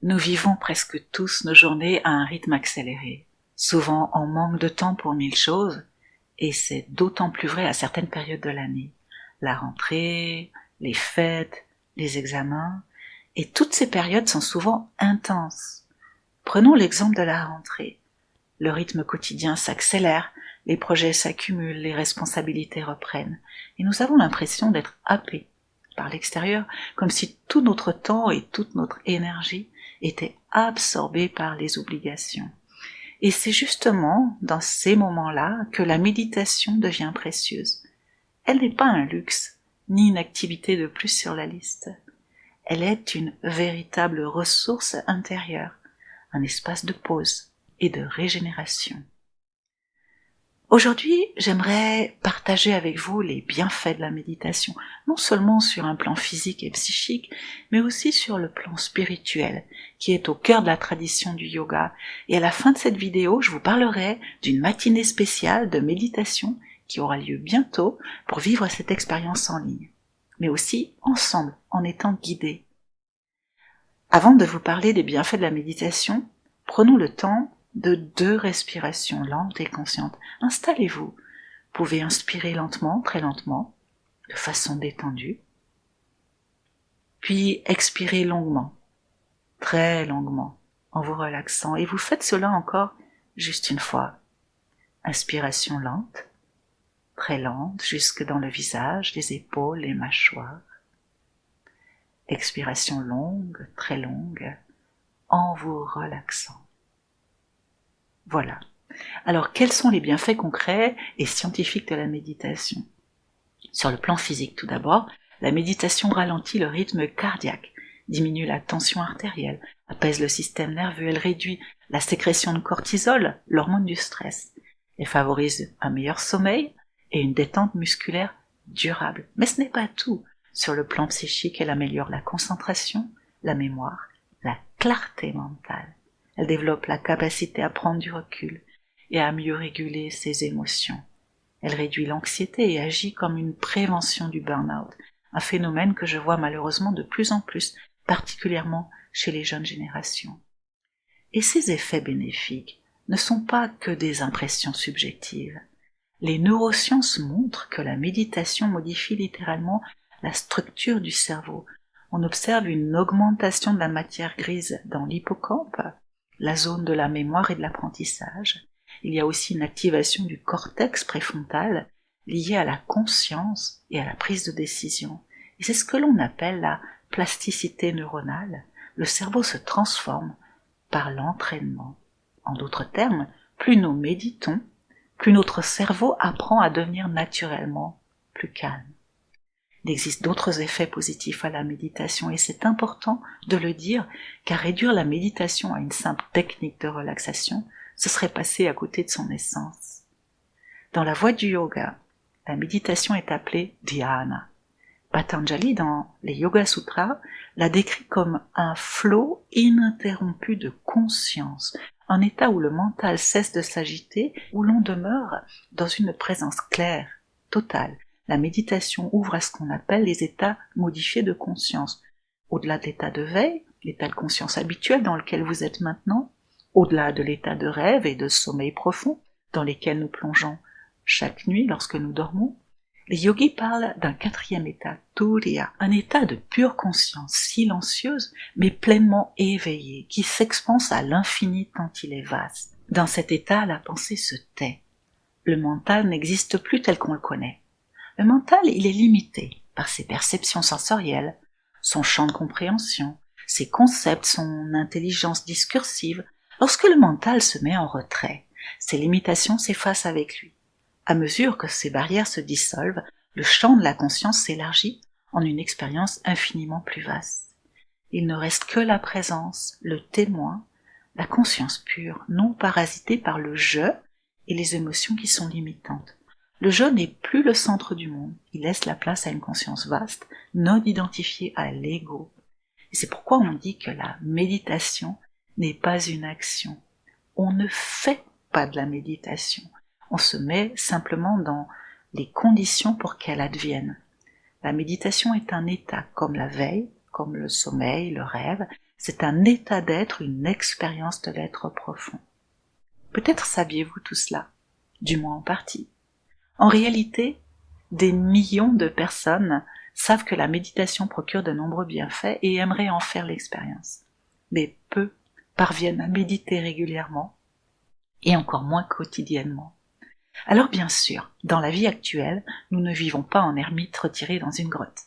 Nous vivons presque tous nos journées à un rythme accéléré. Souvent, on manque de temps pour mille choses, et c'est d'autant plus vrai à certaines périodes de l'année. La rentrée, les fêtes, les examens, et toutes ces périodes sont souvent intenses. Prenons l'exemple de la rentrée. Le rythme quotidien s'accélère, les projets s'accumulent, les responsabilités reprennent, et nous avons l'impression d'être happés par l'extérieur, comme si tout notre temps et toute notre énergie étaient absorbés par les obligations. Et c'est justement dans ces moments-là que la méditation devient précieuse. Elle n'est pas un luxe, ni une activité de plus sur la liste. Elle est une véritable ressource intérieure, un espace de pause et de régénération. Aujourd'hui, j'aimerais partager avec vous les bienfaits de la méditation, non seulement sur un plan physique et psychique, mais aussi sur le plan spirituel, qui est au cœur de la tradition du yoga. Et à la fin de cette vidéo, je vous parlerai d'une matinée spéciale de méditation qui aura lieu bientôt pour vivre cette expérience en ligne, mais aussi ensemble, en étant guidés. Avant de vous parler des bienfaits de la méditation, prenons le temps de 2 respirations lentes et conscientes. Installez-vous. Vous pouvez inspirer lentement, très lentement, de façon détendue, puis expirez longuement, très longuement, en vous relaxant. Et vous faites cela encore juste une fois. Inspiration lente, très lente, jusque dans le visage, les épaules, les mâchoires. Expiration longue, très longue, en vous relaxant. Voilà. Alors, quels sont les bienfaits concrets et scientifiques de la méditation ? Sur le plan physique, tout d'abord, la méditation ralentit le rythme cardiaque, diminue la tension artérielle, apaise le système nerveux, elle réduit la sécrétion de cortisol, l'hormone du stress. Elle favorise un meilleur sommeil et une détente musculaire durable. Mais ce n'est pas tout. Sur le plan psychique, elle améliore la concentration, la mémoire, la clarté mentale. Elle développe la capacité à prendre du recul et à mieux réguler ses émotions. Elle réduit l'anxiété et agit comme une prévention du burn-out, un phénomène que je vois malheureusement de plus en plus, particulièrement chez les jeunes générations. Et ces effets bénéfiques ne sont pas que des impressions subjectives. Les neurosciences montrent que la méditation modifie littéralement la structure du cerveau. On observe une augmentation de la matière grise dans l'hippocampe, la zone de la mémoire et de l'apprentissage. Il y a aussi une activation du cortex préfrontal liée à la conscience et à la prise de décision. Et c'est ce que l'on appelle la plasticité neuronale. Le cerveau se transforme par l'entraînement. En d'autres termes, plus nous méditons, plus notre cerveau apprend à devenir naturellement plus calme. Il existe d'autres effets positifs à la méditation et c'est important de le dire car réduire la méditation à une simple technique de relaxation, ce serait passer à côté de son essence. Dans la voie du yoga, la méditation est appelée dhyana. Patanjali, dans les Yoga Sutras, la décrit comme un flot ininterrompu de conscience, un état où le mental cesse de s'agiter, où l'on demeure dans une présence claire, totale. La méditation ouvre à ce qu'on appelle les états modifiés de conscience. Au-delà de l'état de veille, l'état de conscience habituel dans lequel vous êtes maintenant, au-delà de l'état de rêve et de sommeil profond dans lesquels nous plongeons chaque nuit lorsque nous dormons, les yogis parlent d'un 4e état, turiya, un état de pure conscience, silencieuse mais pleinement éveillée, qui s'expanse à l'infini tant il est vaste. Dans cet état, la pensée se tait. Le mental n'existe plus tel qu'on le connaît. Le mental, il est limité par ses perceptions sensorielles, son champ de compréhension, ses concepts, son intelligence discursive. Lorsque le mental se met en retrait, ses limitations s'effacent avec lui. À mesure que ces barrières se dissolvent, le champ de la conscience s'élargit en une expérience infiniment plus vaste. Il ne reste que la présence, le témoin, la conscience pure, non parasitée par le « je » et les émotions qui sont limitantes. Le je n'est plus le centre du monde, il laisse la place à une conscience vaste, non identifiée à l'ego. Et c'est pourquoi on dit que la méditation n'est pas une action. On ne fait pas de la méditation. On se met simplement dans les conditions pour qu'elle advienne. La méditation est un état, comme la veille, comme le sommeil, le rêve. C'est un état d'être, une expérience de l'être profond. Peut-être saviez-vous tout cela, du moins en partie. En réalité, des millions de personnes savent que la méditation procure de nombreux bienfaits et aimeraient en faire l'expérience. Mais peu parviennent à méditer régulièrement et encore moins quotidiennement. Alors bien sûr, dans la vie actuelle, nous ne vivons pas en ermite retirée dans une grotte.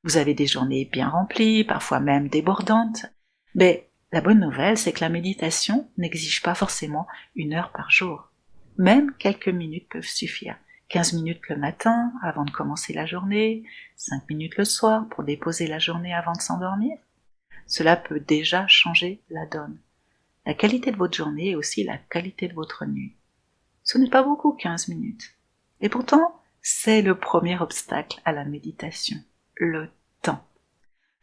Vous avez des journées bien remplies, parfois même débordantes, mais la bonne nouvelle, c'est que la méditation n'exige pas forcément 1 heure par jour. Même quelques minutes peuvent suffire. 15 minutes le matin avant de commencer la journée, 5 minutes le soir pour déposer la journée avant de s'endormir. Cela peut déjà changer la donne. La qualité de votre journée est aussi la qualité de votre nuit. Ce n'est pas beaucoup 15 minutes. Et pourtant, c'est le premier obstacle à la méditation, le temps.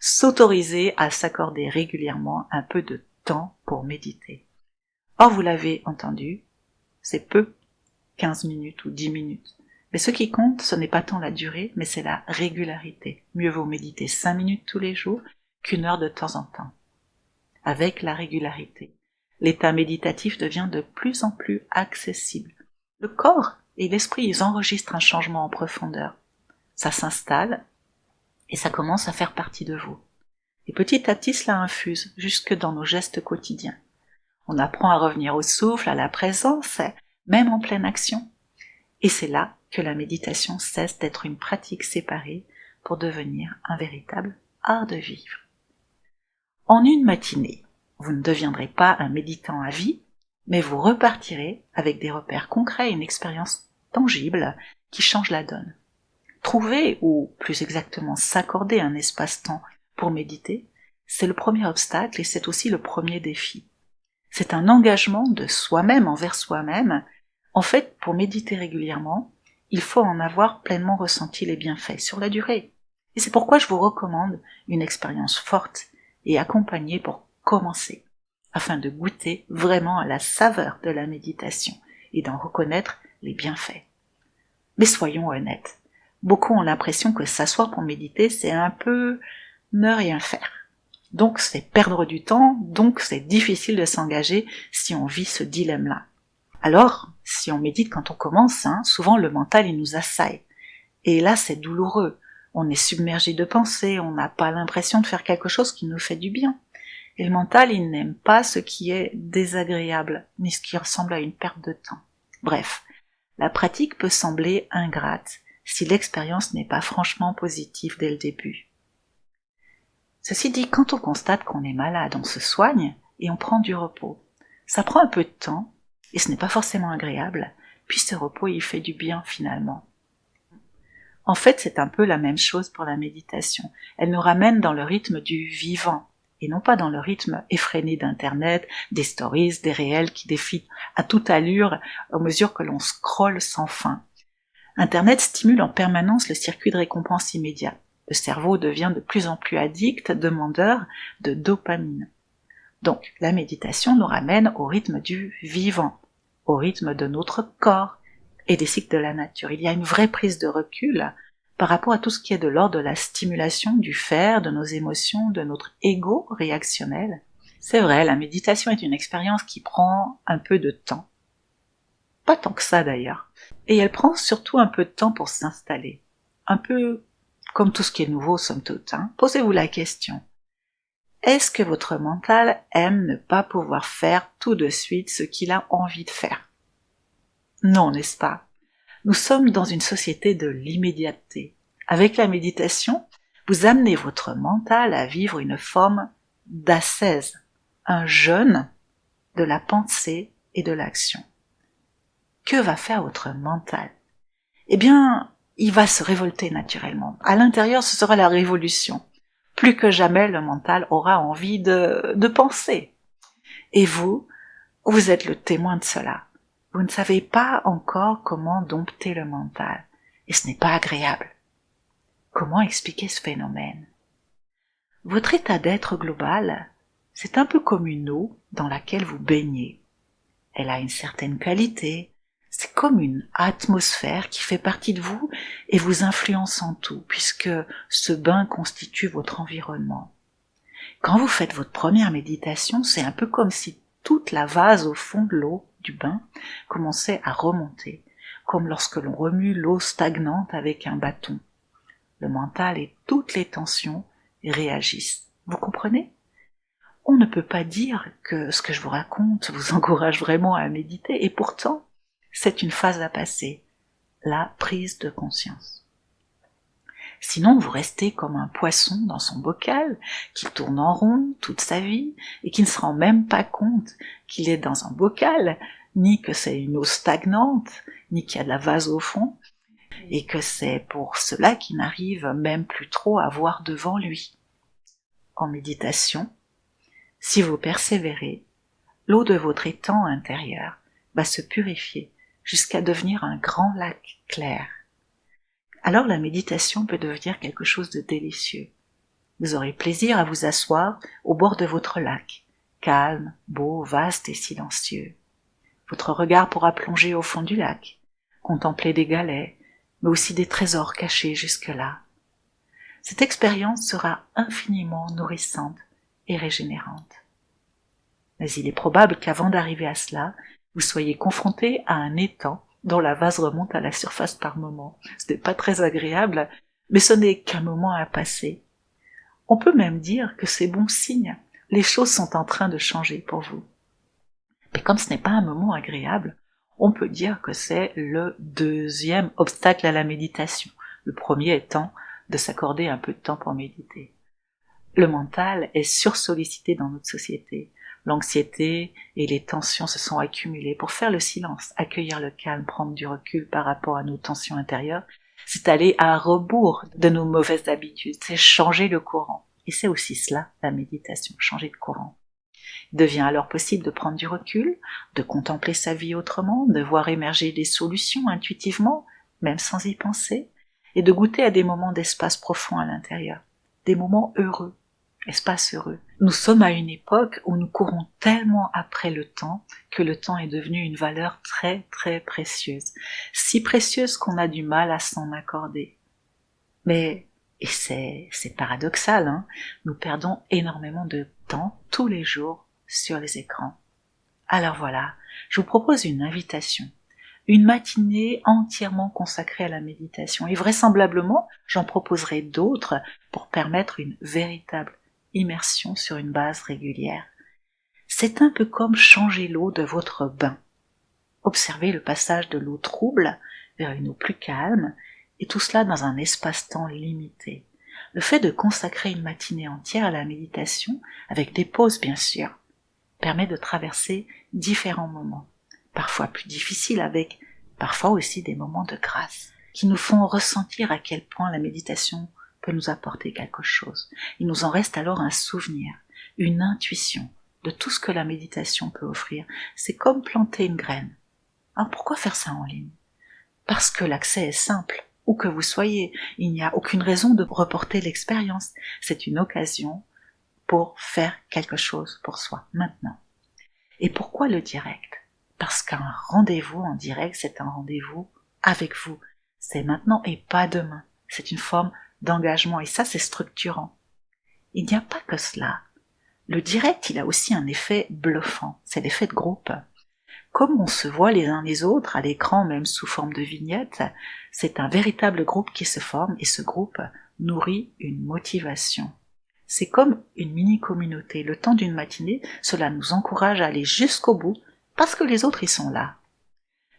S'autoriser à s'accorder régulièrement un peu de temps pour méditer. Or, vous l'avez entendu, c'est peu, 15 minutes ou 10 minutes. Mais ce qui compte, ce n'est pas tant la durée, mais c'est la régularité. Mieux vaut méditer 5 minutes tous les jours qu'1 heure de temps en temps. Avec la régularité, l'état méditatif devient de plus en plus accessible. Le corps et l'esprit, ils enregistrent un changement en profondeur. Ça s'installe et ça commence à faire partie de vous. Et petit à petit, cela infuse jusque dans nos gestes quotidiens. On apprend à revenir au souffle, à la présence, même en pleine action. Et c'est là que la méditation cesse d'être une pratique séparée pour devenir un véritable art de vivre. En une matinée, vous ne deviendrez pas un méditant à vie, mais vous repartirez avec des repères concrets et une expérience tangible qui change la donne. Trouver, ou plus exactement s'accorder un espace-temps pour méditer, c'est le premier obstacle et c'est aussi le premier défi. C'est un engagement de soi-même envers soi-même. En fait, pour méditer régulièrement, il faut en avoir pleinement ressenti les bienfaits sur la durée. Et c'est pourquoi je vous recommande une expérience forte et accompagnée pour commencer, afin de goûter vraiment à la saveur de la méditation et d'en reconnaître les bienfaits. Mais soyons honnêtes, beaucoup ont l'impression que s'asseoir pour méditer, c'est un peu ne rien faire. Donc c'est perdre du temps, donc c'est difficile de s'engager si on vit ce dilemme-là. Alors, si on médite quand on commence, souvent le mental il nous assaille. Et là c'est douloureux. On est submergé de pensées, on n'a pas l'impression de faire quelque chose qui nous fait du bien. Et le mental il n'aime pas ce qui est désagréable, ni ce qui ressemble à une perte de temps. Bref, la pratique peut sembler ingrate si l'expérience n'est pas franchement positive dès le début. Ceci dit, quand on constate qu'on est malade, on se soigne et on prend du repos. Ça prend un peu de temps, et ce n'est pas forcément agréable, puis ce repos il fait du bien finalement. En fait, c'est un peu la même chose pour la méditation. Elle nous ramène dans le rythme du vivant, et non pas dans le rythme effréné d'Internet, des stories, des réels qui défilent à toute allure à mesure que l'on scrolle sans fin. Internet stimule en permanence le circuit de récompense immédiat. Le cerveau devient de plus en plus addict, demandeur de dopamine. Donc, la méditation nous ramène au rythme du vivant, au rythme de notre corps et des cycles de la nature. Il y a une vraie prise de recul par rapport à tout ce qui est de l'ordre de la stimulation du faire, de nos émotions, de notre ego réactionnel. C'est vrai, la méditation est une expérience qui prend un peu de temps. Pas tant que ça d'ailleurs. Et elle prend surtout un peu de temps pour s'installer. Un peu comme tout ce qui est nouveau, somme toute. Posez-vous la question. Est-ce que votre mental aime ne pas pouvoir faire tout de suite ce qu'il a envie de faire? Non, n'est-ce pas? Nous sommes dans une société de l'immédiateté. Avec la méditation, vous amenez votre mental à vivre une forme d'ascèse, un jeûne de la pensée et de l'action. Que va faire votre mental? Eh bien, il va se révolter naturellement. À l'intérieur, ce sera la révolution. Plus que jamais, le mental aura envie de penser. Et vous êtes le témoin de cela. Vous ne savez pas encore comment dompter le mental. Et ce n'est pas agréable. Comment expliquer ce phénomène? Votre état d'être global, c'est un peu comme une eau dans laquelle vous baignez. Elle a une certaine qualité. C'est comme une atmosphère qui fait partie de vous et vous influence en tout, puisque ce bain constitue votre environnement. Quand vous faites votre première méditation, c'est un peu comme si toute la vase au fond de l'eau du bain commençait à remonter, comme lorsque l'on remue l'eau stagnante avec un bâton. Le mental et toutes les tensions réagissent. Vous comprenez ? On ne peut pas dire que ce que je vous raconte vous encourage vraiment à méditer, et pourtant, c'est une phase à passer, la prise de conscience. Sinon, vous restez comme un poisson dans son bocal, qui tourne en rond toute sa vie, et qui ne se rend même pas compte qu'il est dans un bocal, ni que c'est une eau stagnante, ni qu'il y a de la vase au fond, et que c'est pour cela qu'il n'arrive même plus trop à voir devant lui. En méditation, si vous persévérez, l'eau de votre étang intérieur va se purifier jusqu'à devenir un grand lac clair. Alors la méditation peut devenir quelque chose de délicieux. Vous aurez plaisir à vous asseoir au bord de votre lac, calme, beau, vaste et silencieux. Votre regard pourra plonger au fond du lac, contempler des galets, mais aussi des trésors cachés jusque-là. Cette expérience sera infiniment nourrissante et régénérante. Mais il est probable qu'avant d'arriver à cela, vous soyez confronté à un étang dont la vase remonte à la surface par moments. Ce n'est pas très agréable, mais ce n'est qu'un moment à passer. On peut même dire que c'est bon signe, les choses sont en train de changer pour vous. Mais comme ce n'est pas un moment agréable, on peut dire que c'est le deuxième obstacle à la méditation, le premier étant de s'accorder un peu de temps pour méditer. Le mental est sursollicité dans notre société. L'anxiété et les tensions se sont accumulées. Pour faire le silence, accueillir le calme, prendre du recul par rapport à nos tensions intérieures, c'est aller à rebours de nos mauvaises habitudes, c'est changer le courant. Et c'est aussi cela, la méditation, changer de courant. Il devient alors possible de prendre du recul, de contempler sa vie autrement, de voir émerger des solutions intuitivement, même sans y penser, et de goûter à des moments d'espace profond à l'intérieur, des moments heureux. Espace heureux. Nous sommes à une époque où nous courons tellement après le temps que le temps est devenu une valeur très très précieuse. Si précieuse qu'on a du mal à s'en accorder. Mais, et c'est paradoxal, hein, nous perdons énormément de temps tous les jours sur les écrans. Alors voilà, je vous propose une invitation. Une matinée entièrement consacrée à la méditation. Et vraisemblablement, j'en proposerai d'autres pour permettre une véritable immersion sur une base régulière. C'est un peu comme changer l'eau de votre bain. Observez le passage de l'eau trouble vers une eau plus calme, et tout cela dans un espace-temps limité. Le fait de consacrer une matinée entière à la méditation, avec des pauses bien sûr, permet de traverser différents moments, parfois plus difficiles avec parfois aussi des moments de grâce, qui nous font ressentir à quel point la méditation peut nous apporter quelque chose. Il nous en reste alors un souvenir, une intuition de tout ce que la méditation peut offrir. C'est comme planter une graine. Alors pourquoi faire ça en ligne ? Parce que l'accès est simple, où que vous soyez. Il n'y a aucune raison de reporter l'expérience. C'est une occasion pour faire quelque chose pour soi, maintenant. Et pourquoi le direct ? Parce qu'un rendez-vous en direct, c'est un rendez-vous avec vous. C'est maintenant et pas demain. C'est une forme d'engagement, et ça c'est structurant. Il n'y a pas que cela. Le direct, il a aussi un effet bluffant, c'est l'effet de groupe. Comme on se voit les uns les autres à l'écran, même sous forme de vignette, c'est un véritable groupe qui se forme, et ce groupe nourrit une motivation. C'est comme une mini-communauté. Le temps d'une matinée, cela nous encourage à aller jusqu'au bout, parce que les autres y sont là.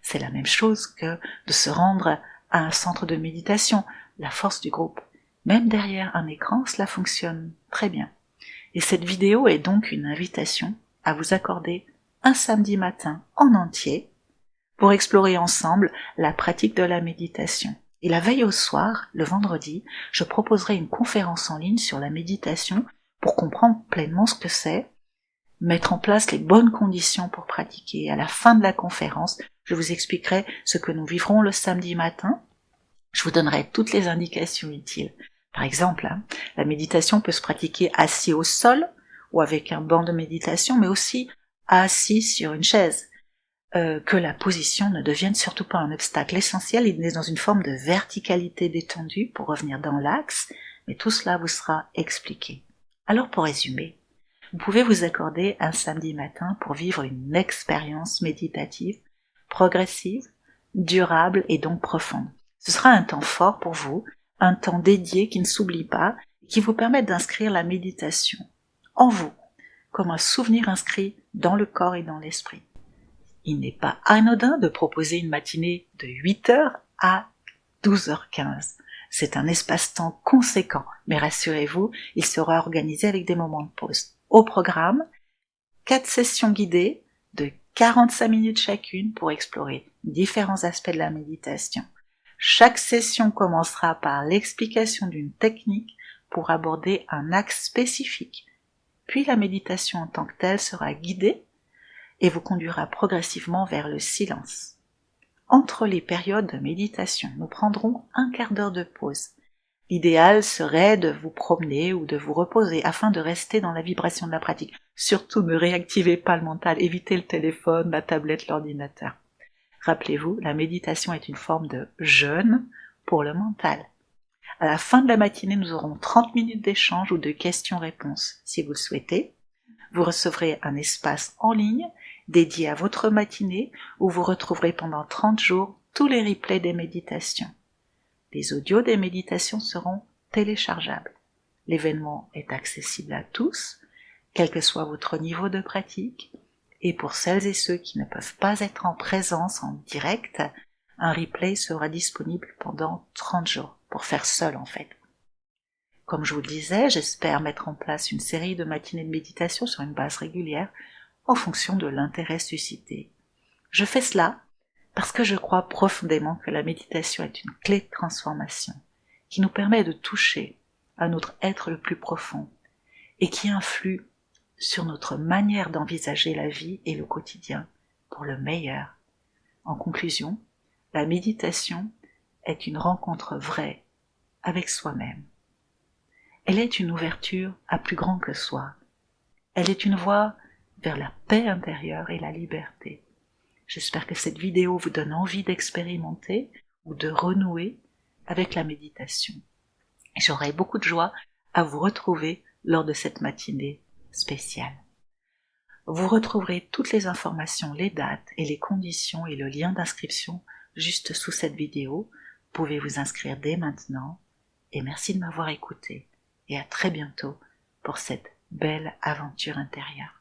C'est la même chose que de se rendre à un centre de méditation, la force du groupe. Même derrière un écran, cela fonctionne très bien. Et cette vidéo est donc une invitation à vous accorder un samedi matin en entier pour explorer ensemble la pratique de la méditation. Et la veille au soir, le vendredi, je proposerai une conférence en ligne sur la méditation pour comprendre pleinement ce que c'est, mettre en place les bonnes conditions pour pratiquer. À la fin de la conférence, je vous expliquerai ce que nous vivrons le samedi matin. Je vous donnerai toutes les indications utiles. Par exemple, la méditation peut se pratiquer assis au sol ou avec un banc de méditation, mais aussi assis sur une chaise. Que la position ne devienne surtout pas un obstacle. L'essentiel, il est dans une forme de verticalité détendue pour revenir dans l'axe, mais tout cela vous sera expliqué. Alors pour résumer, vous pouvez vous accorder un samedi matin pour vivre une expérience méditative, progressive, durable et donc profonde. Ce sera un temps fort pour vous, un temps dédié qui ne s'oublie pas et qui vous permet d'inscrire la méditation en vous, comme un souvenir inscrit dans le corps et dans l'esprit. Il n'est pas anodin de proposer une matinée de 8h à 12h15. C'est un espace-temps conséquent, mais rassurez-vous, il sera organisé avec des moments de pause. Au programme, 4 sessions guidées de 45 minutes chacune pour explorer différents aspects de la méditation. Chaque session commencera par l'explication d'une technique pour aborder un axe spécifique. Puis la méditation en tant que telle sera guidée et vous conduira progressivement vers le silence. Entre les périodes de méditation, nous prendrons un quart d'heure de pause. L'idéal serait de vous promener ou de vous reposer afin de rester dans la vibration de la pratique. Surtout ne réactivez pas le mental, évitez le téléphone, la tablette, l'ordinateur. Rappelez-vous, la méditation est une forme de jeûne pour le mental. À la fin de la matinée, nous aurons 30 minutes d'échange ou de questions-réponses. Si vous le souhaitez, vous recevrez un espace en ligne dédié à votre matinée où vous retrouverez pendant 30 jours tous les replays des méditations. Les audios des méditations seront téléchargeables. L'événement est accessible à tous, quel que soit votre niveau de pratique, et pour celles et ceux qui ne peuvent pas être en présence en direct, un replay sera disponible pendant 30 jours, pour faire seul en fait. Comme je vous le disais, j'espère mettre en place une série de matinées de méditation sur une base régulière en fonction de l'intérêt suscité. Je fais cela parce que je crois profondément que la méditation est une clé de transformation qui nous permet de toucher à notre être le plus profond et qui influe sur notre manière d'envisager la vie et le quotidien pour le meilleur. En conclusion, la méditation est une rencontre vraie avec soi-même. Elle est une ouverture à plus grand que soi. Elle est une voie vers la paix intérieure et la liberté. J'espère que cette vidéo vous donne envie d'expérimenter ou de renouer avec la méditation. J'aurai beaucoup de joie à vous retrouver lors de cette matinée spéciale. Vous retrouverez toutes les informations, les dates et les conditions et le lien d'inscription juste sous cette vidéo. Vous pouvez vous inscrire dès maintenant et merci de m'avoir écouté et à très bientôt pour cette belle aventure intérieure.